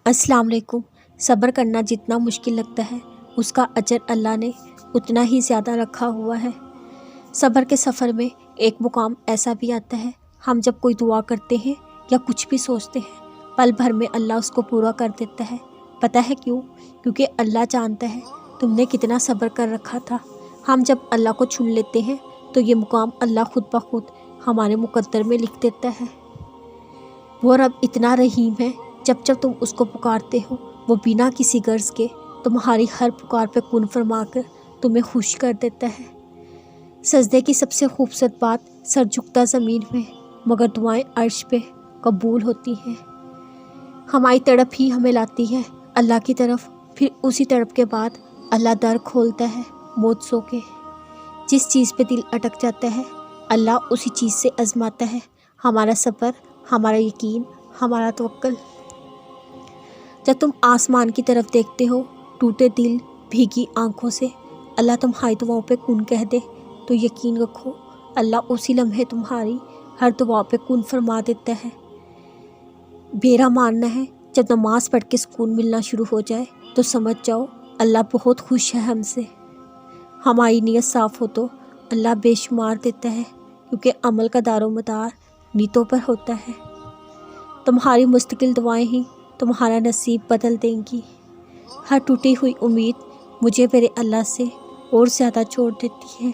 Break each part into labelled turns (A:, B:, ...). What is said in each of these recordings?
A: السلام علیکم۔ صبر کرنا جتنا مشکل لگتا ہے اس کا اجر اللہ نے اتنا ہی زیادہ رکھا ہوا ہے۔ صبر کے سفر میں ایک مقام ایسا بھی آتا ہے، ہم جب کوئی دعا کرتے ہیں یا کچھ بھی سوچتے ہیں، پل بھر میں اللہ اس کو پورا کر دیتا ہے۔ پتہ ہے کیوں؟ کیونکہ اللہ جانتا ہے تم نے کتنا صبر کر رکھا تھا۔ ہم جب اللہ کو چن لیتے ہیں تو یہ مقام اللہ خود بخود ہمارے مقدر میں لکھ دیتا ہے۔ وہ رب اتنا رحیم ہے، جب تم اس کو پکارتے ہو وہ بنا کسی غرض کے تمہاری ہر پکار پہ کن فرما کر تمہیں خوش کر دیتا ہے۔ سجدے کی سب سے خوبصورت بات سر جھکتا زمین میں، مگر دعائیں عرش پہ قبول ہوتی ہیں۔ ہماری تڑپ ہی ہمیں لاتی ہے اللہ کی طرف، پھر اسی تڑپ کے بعد اللہ در کھولتا ہے معجزوں کے۔ جس چیز پہ دل اٹک جاتا ہے اللہ اسی چیز سے آزماتا ہے ہمارا صبر، ہمارا یقین، ہمارا توکل۔ جب تم آسمان کی طرف دیکھتے ہو ٹوٹے دل بھیگی آنکھوں سے، اللہ تمہاری دعاؤں پہ کن کہہ دے تو یقین رکھو اللہ اسی لمحے تمہاری ہر دعا پہ کن فرما دیتا ہے۔ میرا ماننا ہے جب نماز پڑھ کے سکون ملنا شروع ہو جائے تو سمجھ جاؤ اللہ بہت خوش ہے ہم سے۔ ہماری نیت صاف ہو تو اللہ بے شمار دیتا ہے، کیونکہ عمل کا دار و مدار نیتوں پر ہوتا ہے۔ تمہاری مستقل دعائیں ہی تمہارا نصیب بدل دیں گی۔ ہر ٹوٹی ہوئی امید مجھے میرے اللہ سے اور زیادہ جوڑ دیتی ہے۔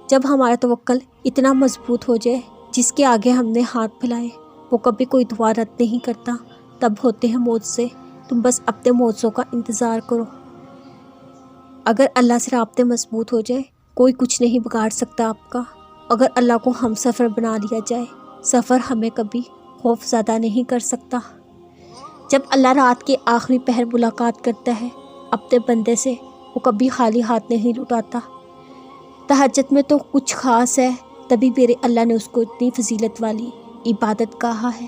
A: جب ہمارا توکل اتنا مضبوط ہو جائے جس کے آگے ہم نے ہاتھ پھیلائے وہ کبھی کوئی دعا رد نہیں کرتا، تب ہوتے ہیں معجزے۔ تم بس اپنے معجزوں کا انتظار کرو۔ اگر اللہ سے رابطے مضبوط ہو جائے کوئی کچھ نہیں بگاڑ سکتا آپ کا۔ اگر اللہ کو ہم سفر بنا لیا جائے، سفر ہمیں کبھی خوف زدہ نہیں کر سکتا۔ جب اللہ رات کے آخری پہر ملاقات کرتا ہے اپنے بندے سے، وہ کبھی خالی ہاتھ نہیں لوٹاتا۔ تہجد میں تو کچھ خاص ہے، تبھی میرے اللہ نے اس کو اتنی فضیلت والی عبادت کہا ہے۔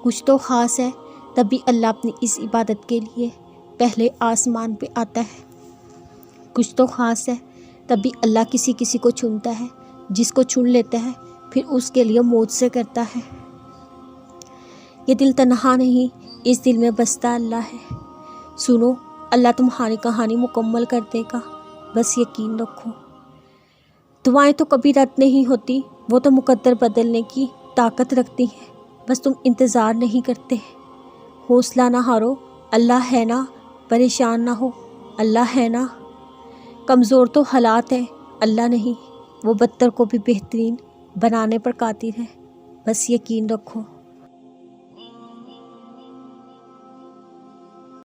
A: کچھ تو خاص ہے، تبھی اللہ اپنی اس عبادت کے لیے پہلے آسمان پہ آتا ہے۔ کچھ تو خاص ہے، تبھی اللہ کسی کسی کو چنتا ہے، جس کو چن لیتا ہے پھر اس کے لیے معجزے کرتا ہے۔ یہ دل تنہا نہیں، اس دل میں بستا اللہ ہے۔ سنو، اللہ تمہاری کہانی مکمل کر دے گا، بس یقین رکھو۔ دعائیں تو کبھی رد نہیں ہوتی، وہ تو مقدر بدلنے کی طاقت رکھتی ہیں، بس تم انتظار نہیں کرتے۔ حوصلہ نہ ہارو، اللہ ہے نا، پریشان نہ ہو، اللہ ہے نا۔ کمزور تو حالات ہیں، اللہ نہیں، وہ بدتر کو بھی بہترین بنانے پر قادر ہے، بس یقین رکھو۔